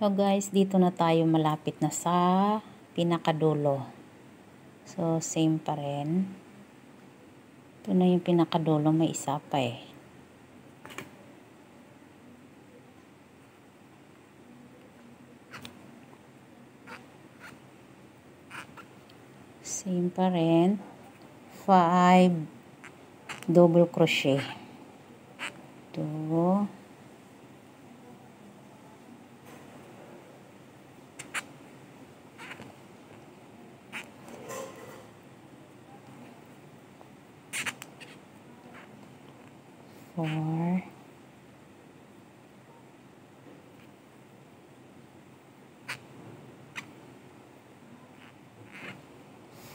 So guys, dito na tayo malapit na sa pinakadulo. So same pa rin. Ito na yung pinakadulo, may isa pa eh. Same pa rin. 5 double crochet. 2 4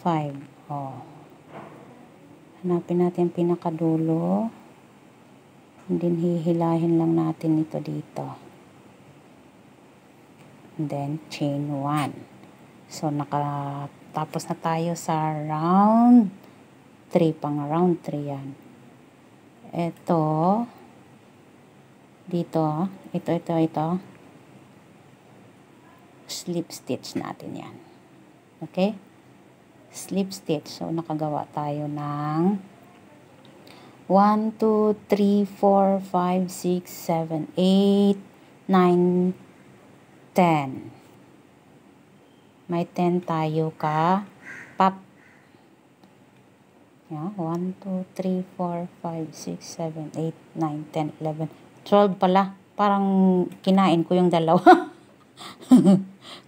5. Oh. Hanapin natin pinakadulo. And then hihilahin lang natin ito dito. And then chain 1. So nakatapos na tayo sa round 3, pang round 3 yan. Ito dito, ito slip stitch natin yan. Okay? Slip stitch. So nakagawa tayo ng 1, 2, 3, 4, 5, 6, 7, 8, 9, 10. May 10 tayo ka pop. Yeah, 1, 2, 3, 4, 5, 6, 7, 8, 9, 10, 11, 12 pala. Parang kinain ko yung dalawa.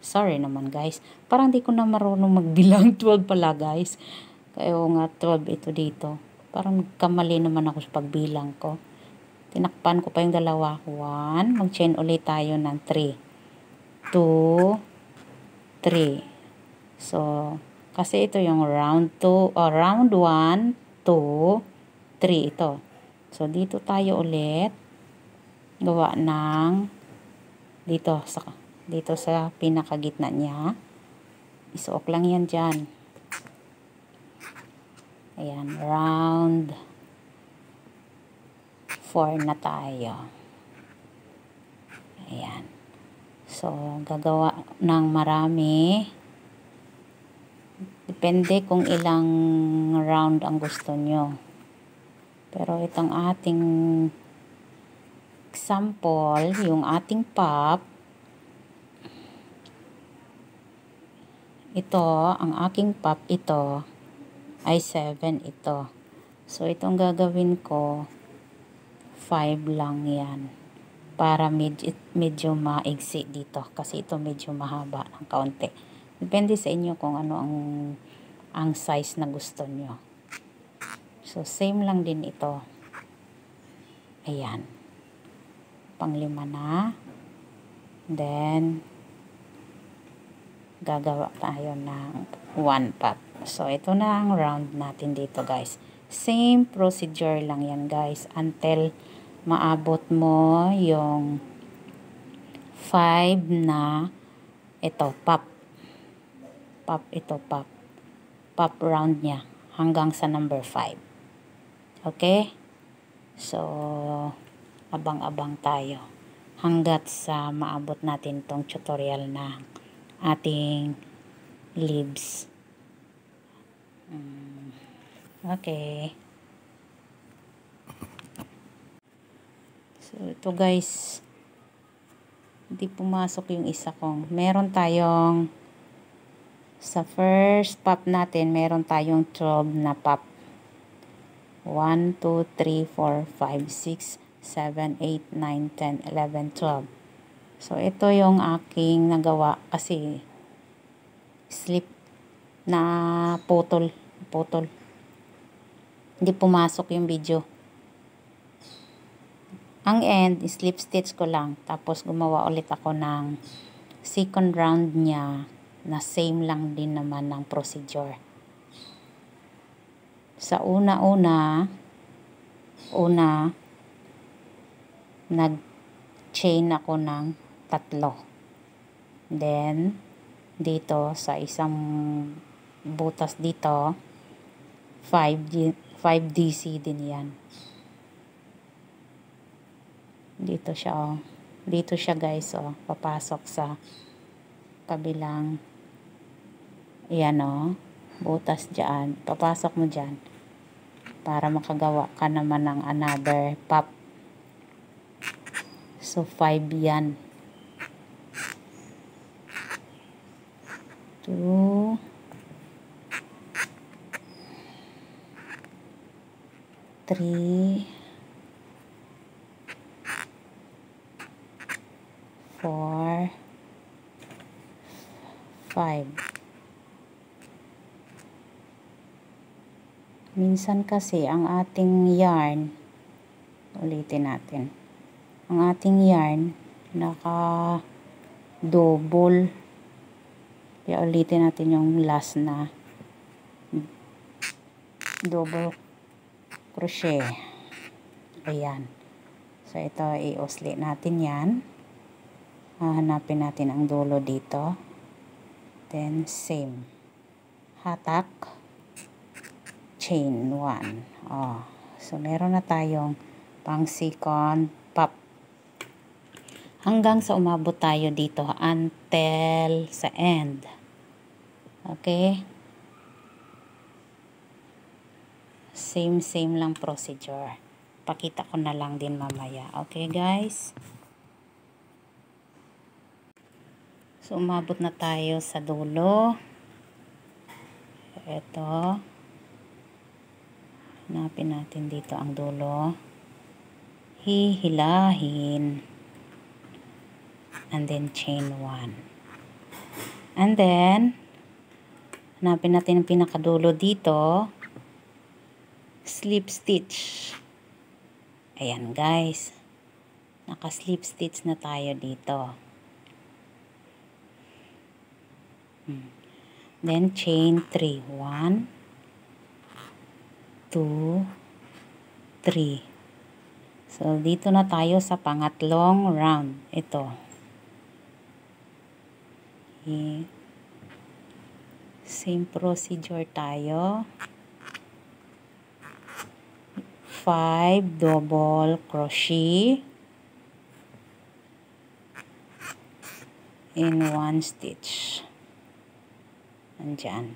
Sorry naman guys. Parang di ko na marunong magbilang. 12 pala guys. Kaya nga 12 ito dito. Parang kamali naman ako sa pagbilang ko. Tinakpan ko pa yung dalawa. 1. Mag-chain ulit tayo ng 3. 2, 3. So, kasi ito yung round 2, or round 1, 2, 3 ito. So, dito tayo ulit. Gawa ng dito sa pinakagitna niya. Isuok lang yan dyan. Ayan, round 4 na tayo. Ayan. So, gagawa ng marami. Depende kung ilang round ang gusto nyo. Pero itong ating example, yung ating pop, ito, ang aking pop, ito, ay 7 ito. So, itong gagawin ko, 5 lang yan. Para medyo maigsi dito. Kasi ito medyo mahaba ng kaunti. Depende sa inyo kung ano ang size na gusto nyo. So, same lang din ito. Ayan. Pang-5 na. Then, gagawa tayo ng 1 pop. So, ito na ang round natin dito guys. Same procedure lang yan guys. Until maabot mo yung 5 na ito, pop. Pop, ito, pop. Pop round niya. Hanggang sa number 5. Okay? So, abang-abang tayo. Hanggat sa maabot natin tong tutorial na ating leaves. Okay. So, ito guys. Hindi pumasok yung isa kong. Meron tayong sa first pop natin, meron tayong 12 na pop. 1, 2, 3, 4, 5, 6, 7, 8, 9, 10, 11, 12. So, ito yung aking nagawa kasi slip na putol. Hindi pumasok yung video. Ang end, slip stitch ko lang. Tapos, gumawa ulit ako ng second round niya na same lang din naman ng procedure. Sa una, nag-chain ako ng 3. Then, dito, sa isang butas dito, 5 DC din yan. Dito siya, oh. Dito siya guys, oh, papasok sa kabilang, yan oh, butas dyan, papasok mo dyan para makagawa ka naman ng another pop. So 5 yan. 2, 3, 4, 5. Minsan kasi ang ating yarn, ulitin natin, ang ating yarn naka double, kaya ulitin natin yung last na double crochet. Ayan, so ito i-usli natin yan, hahanapin natin ang dulo dito, then same, hatak, chain 1. Oh, so meron na tayong pang second pop hanggang sa umabot tayo dito until sa end. Okay, same lang procedure, pakita ko na lang din mamaya. Okay guys, so umabot na tayo sa dulo. Ito, hanapin natin dito ang dulo, hihilahin, and then chain 1, and then hanapin natin ang pinakadulo dito, slip stitch. Ayan guys, naka slip stitch na tayo dito. Then chain 3, 1, 2, 3. So dito na tayo sa pangatlong round. Ito, same procedure tayo, 5 double crochet in 1 stitch. Andyan.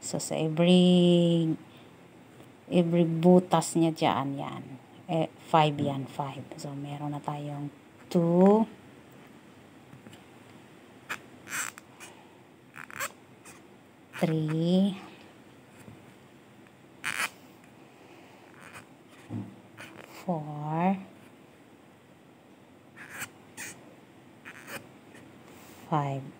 So sa every butas niya dyan, yan, 5 yan, 5. So meron na tayong 2, 3, 4, 5.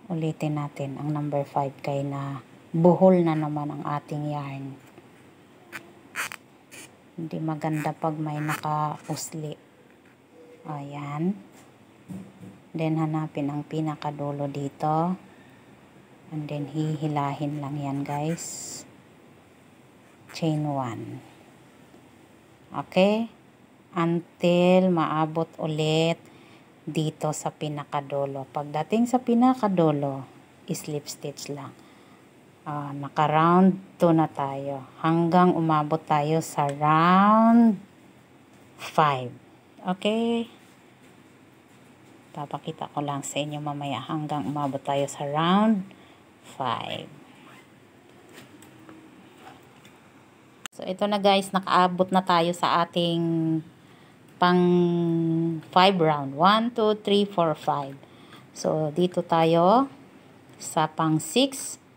Ulitin natin ang number 5 kay na buhol na naman ang ating yarn. Hindi maganda pag may naka-usli. Ayan. Then hanapin ang pinakadulo dito. And then hihilahin lang yan guys. Chain 1. Okay? Until maabot ulit dito sa pinakadulo. Pagdating sa pinakadulo, slip stitch lang. Naka round 2 na tayo hanggang umabot tayo sa round 5. Okay, papakita ko lang sa inyo mamaya hanggang umabot tayo sa round 5. So ito na guys, nakaabot na tayo sa ating pang 5 round. 1, 2, 3, 4, 5. So dito tayo sa pang 6.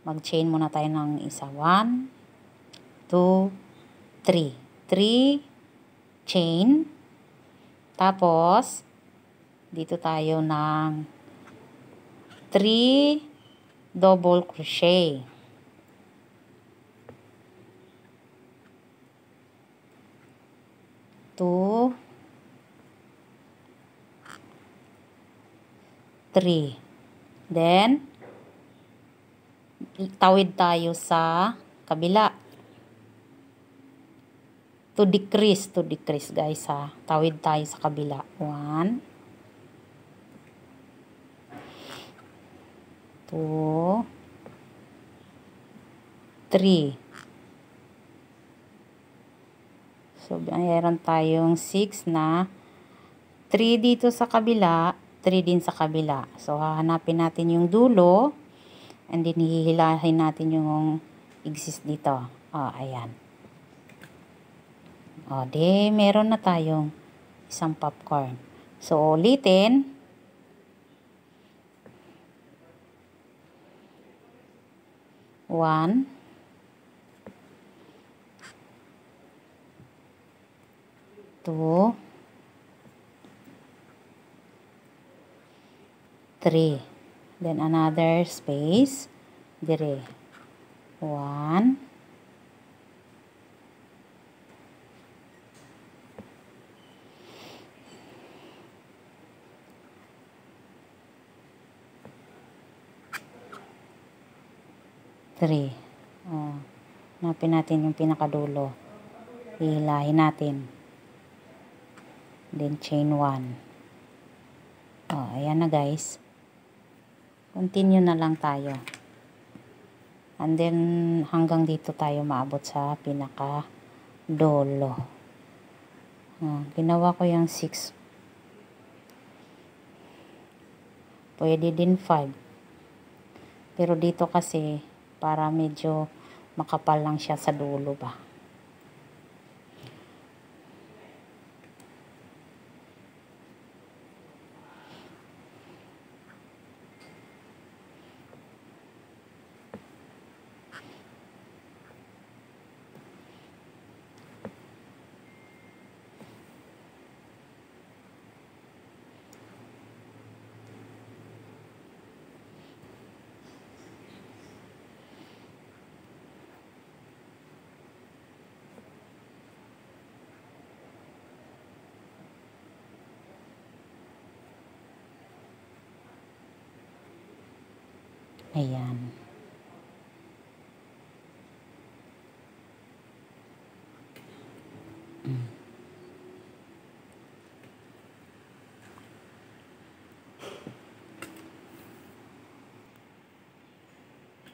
Mag-chain muna tayo ng isa. 1, 2, 3. 3 chain. Tapos, dito tayo ng 3 double crochet. Two, 3. Then, tawid tayo sa kabila. To decrease guys ha. Tawid tayo sa kabila. 1, 2, 3. So So, mayroon tayong 6 na 3 dito sa kabila, 3 din sa kabila. So, hahanapin natin yung dulo and then hihilahin natin yung exist dito. Ayan. Di meron na tayong isang popcorn. So, ulitin. 1, 2, 3. Then another space. Dire. 1, 3. Hanapin natin yung pinakadulo. Hihilahin natin. Then chain 1. Ayan na guys. Continue na lang tayo. And then hanggang dito tayo maabot sa pinakadulo. Ginawa ko yung 6. Pwede din 5. Pero dito kasi para medyo makapal lang siya sa dulo ba. Ayan.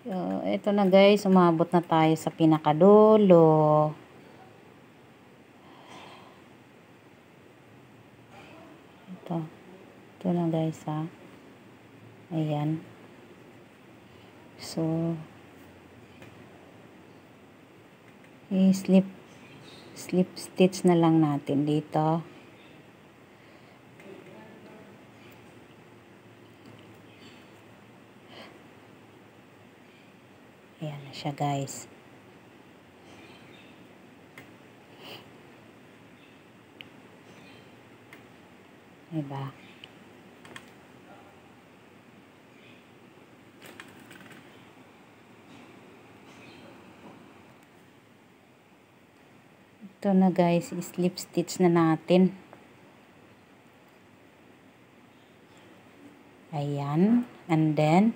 So, ito na guys, umabot na tayo sa pinakadulo. Ito na guys Ayan. So, slip stitch na lang natin dito. Ayan na siya guys. Diba? Ito na guys, slip stitch na natin. Ayan. And then,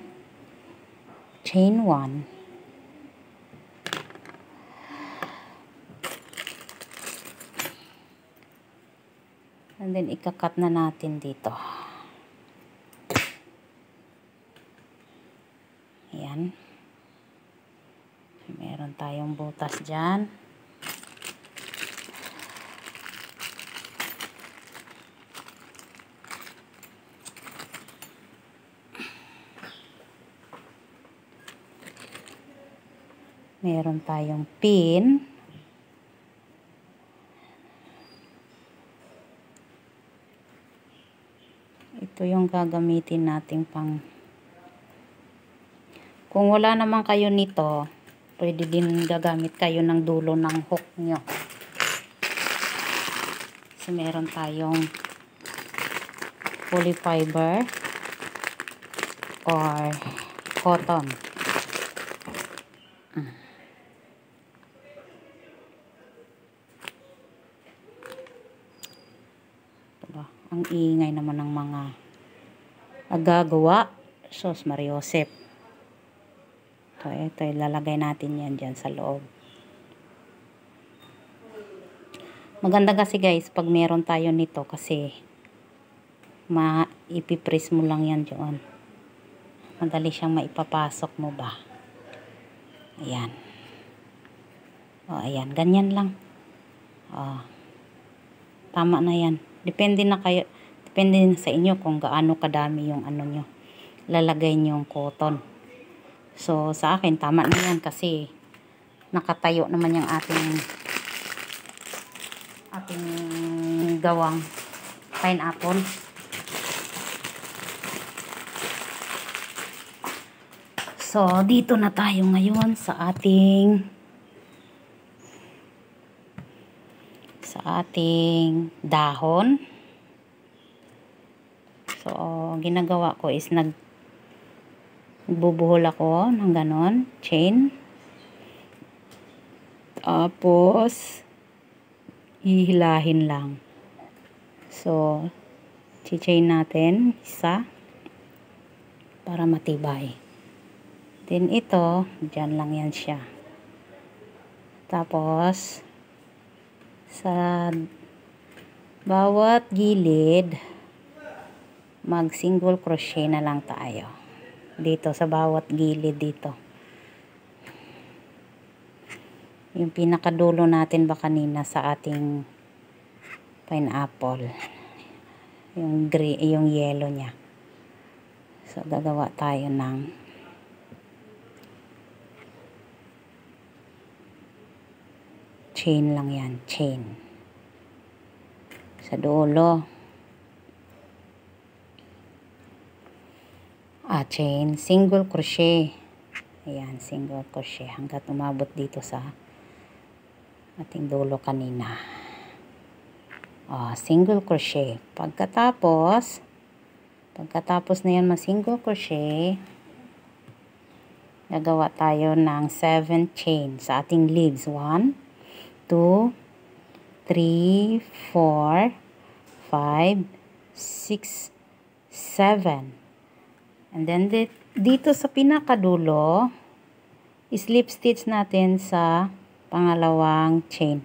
chain 1. And then, ikakat na natin dito. Ayan. Meron tayong butas dyan. Meron tayong pin. Ito yung gagamitin natin pang... Kung wala naman kayo nito, pwede din gagamit kayo ng dulo ng hook nyo. So, meron tayong polyfiber or cotton. Ang ingay naman ng mga agagawa. Sos Mariosep. Ito, ilalagay natin yan dyan sa loob. Maganda kasi guys, pag meron tayo nito kasi ipipress mo lang yan dyan. Madali siyang maipapasok mo ba. Ayan. Ayan, ganyan lang. Ah, tama na yan. Depende na sa inyo kung gaano kadami yung ano nyo. Lalagay nyo yung cotton. So, sa akin, tama na yan kasi nakatayo naman yung ating gawang pineapple. So, dito na tayo ngayon sa ating dahon. So, ginagawa ko is nagbubuhol ako ng ganon, chain. Tapos, hihilahin lang. So, chi-chain natin isa para matibay. Then ito, dyan lang yan siya. Tapos, sa bawat gilid, mag single crochet na lang tayo. Dito, sa bawat gilid dito. Yung pinakadulo natin ba kanina sa ating pineapple. Yung yellow niya. So, gagawa tayo ng chain lang yan. Chain. Sa dulo. Chain. Single crochet. Ayan, single crochet. Hanggat umabot dito sa ating dulo kanina. Single crochet. Pagkatapos na yan single crochet, gagawa tayo ng 7 chain sa ating leaves. 1, 2, 3, 4, 5, 6, 7. And then dito sa pinakadulo, slip stitch natin sa pangalawang chain.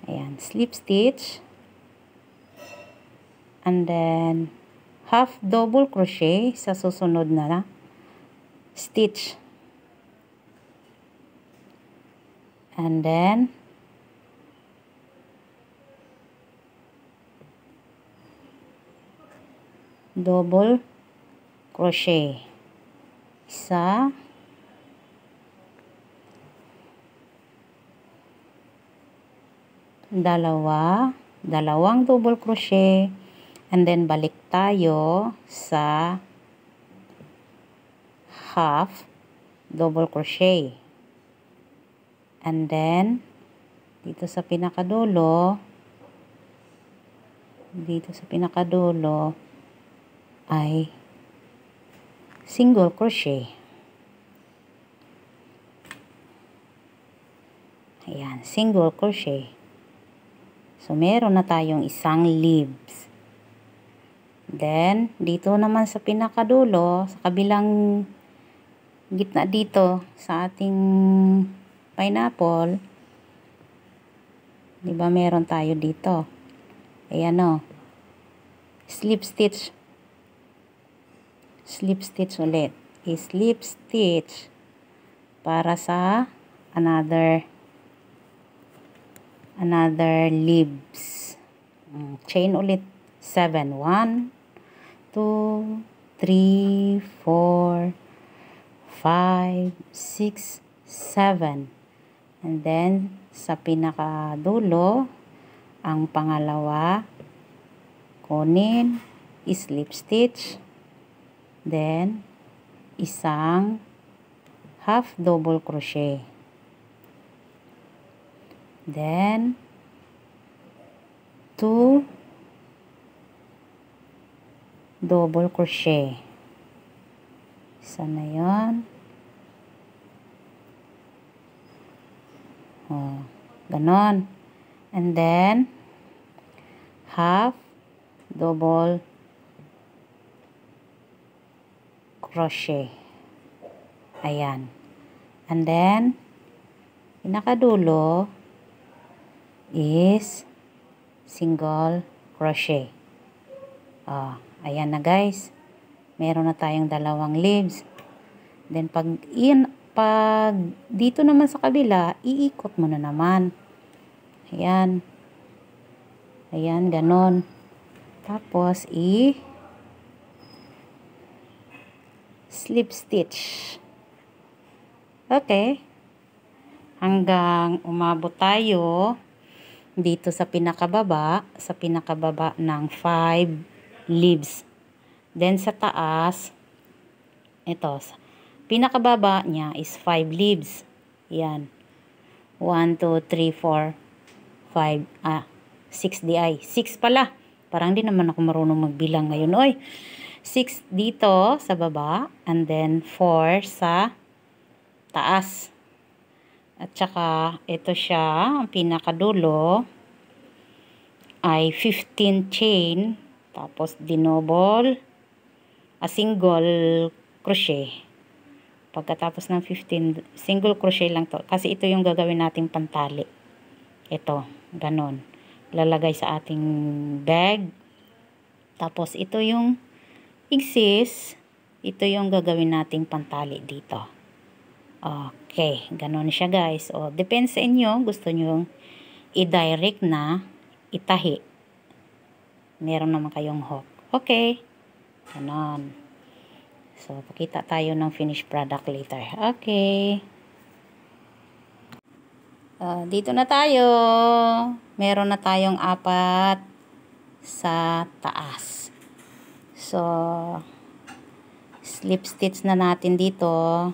Ayan, slip stitch. And then half double crochet sa susunod na stitch. And then double crochet. Isa, dalawang double crochet, and then balik tayo sa half double crochet, and then dito sa pinakadulo ay single crochet. Ayan, single crochet. So, meron na tayong isang leaves. Then, dito naman sa pinakadulo, sa kabilang gitna dito, sa ating pineapple, diba meron tayo dito? Ayan o. Slip stitch. Slip stitch ulit. Slip stitch para sa another leaves. Chain ulit. 7. 1, 2, 3, 4, 5, 6, 7. And then, sa pinakadulo, ang pangalawa, kunin, slip stitch, then, isang half double crochet. Then, 2 double crochet. Isa na yun. Ganon. And then, half double crochet. Ayan. And then, pinakadulo is single crochet. Ayan na guys. Meron na tayong dalawang leaves. Then, pag dito naman sa kabila, iikot mo na naman. Ayan. Ayan, ganon. Tapos, slip stitch. Okay. Hanggang umabot tayo dito sa pinakababa ng 5 leaves. Then, sa taas, ito, pinakababa niya is 5 leaves. Yan. 1, 2, 3, 4, 5, 6 di ay. 6 pala. Parang di naman ako marunong magbilang ngayon. Oy, 6 dito sa baba. And then 4 sa taas. At saka ito siya, ang pinakadulo ay 15 chain. Tapos dinouble, single crochet. Pagkatapos ng 15, single crochet lang to. Kasi ito yung gagawin nating pantali. Ito, ganon. Lalagay sa ating bag. Tapos ito yung exist. Ito yung gagawin nating pantali dito. Okay, ganon siya guys. O, depends sa inyo. Gusto nyo i-direct na itahi. Meron naman kayong hook. Okay, ganon. So, pakita tayo ng finished product later. Okay. Dito na tayo. Meron na tayong 4 sa taas. So, slip stitch na natin dito.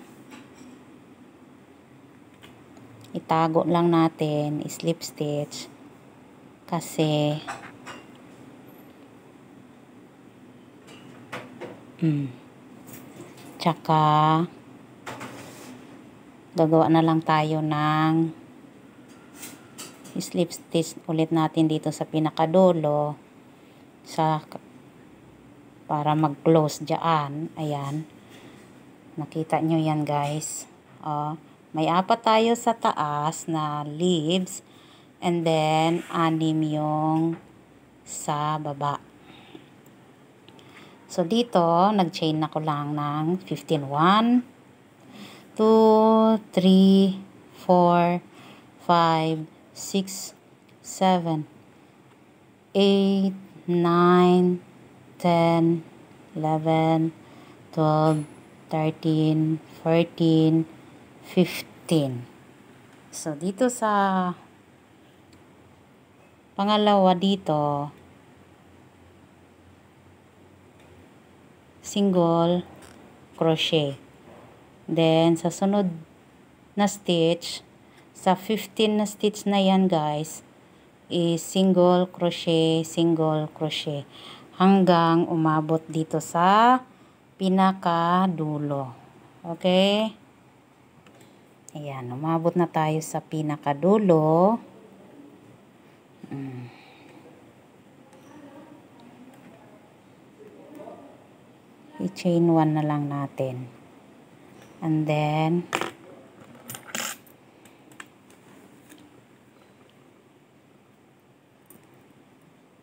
Itago lang natin. Slip stitch. Kasi, tsaka gagawa na lang tayo ng slip stitch ulit natin dito sa pinakadulo para mag-close dyan. Ayan, nakita nyo yan guys. May 4 tayo sa taas na leaves and then 6 yung sa baba. So, dito, nag-chain ako lang ng 15. 1, 2, 3, 4, 5, 6, 7, 8, 9, 10, 11, 12, 13, 14, 15. So, dito sa pangalawa dito, single crochet. Then, sa sunod na stitch, sa 15 na stitch na yan guys, is single crochet, hanggang umabot dito sa pinakadulo. Okay? Ayan, umabot na tayo sa pinakadulo. I-chain 1 na lang natin. And then,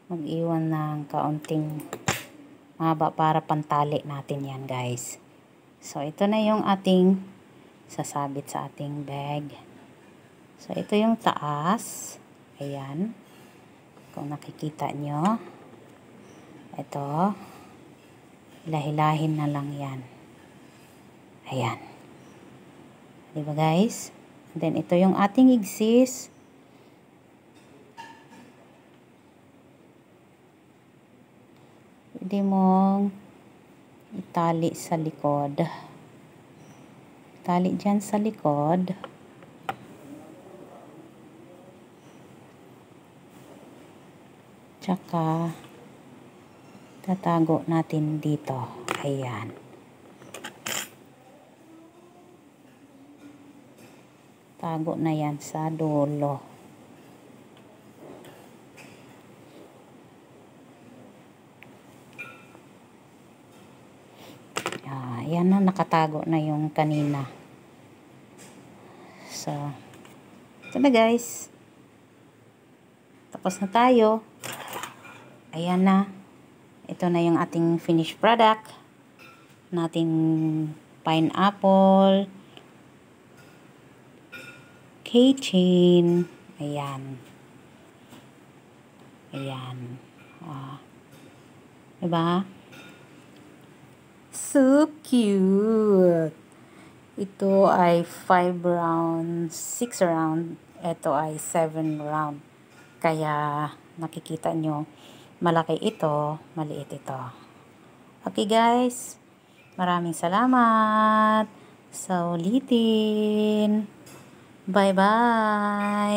mag-iwan ng kaunting mahaba para pantali natin yan guys. So, ito na yung ating sasabit sa ating bag. So, ito yung taas. Ayan. Kung nakikita nyo. Ito. Hilahin na lang yan. Ayan. Diba guys? And then, ito yung ating exist. Pwede mong itali sa likod. Tali dyan sa likod. Tsaka, tatago natin dito. Ayan. Tago na yan sa dulo. Ayan na, nakatago na yung kanina. So, ito na guys. Tapos na tayo. Ayan na. Ito na yung ating finished product. Nating pineapple keychain. Ayan. Ayan. Diba? So cute! Ito ay 5 round, 6 round. Ito ay 7 round. Kaya, nakikita nyo, malaki ito, maliit ito. Okay guys, maraming salamat sa ulitin. Bye-bye!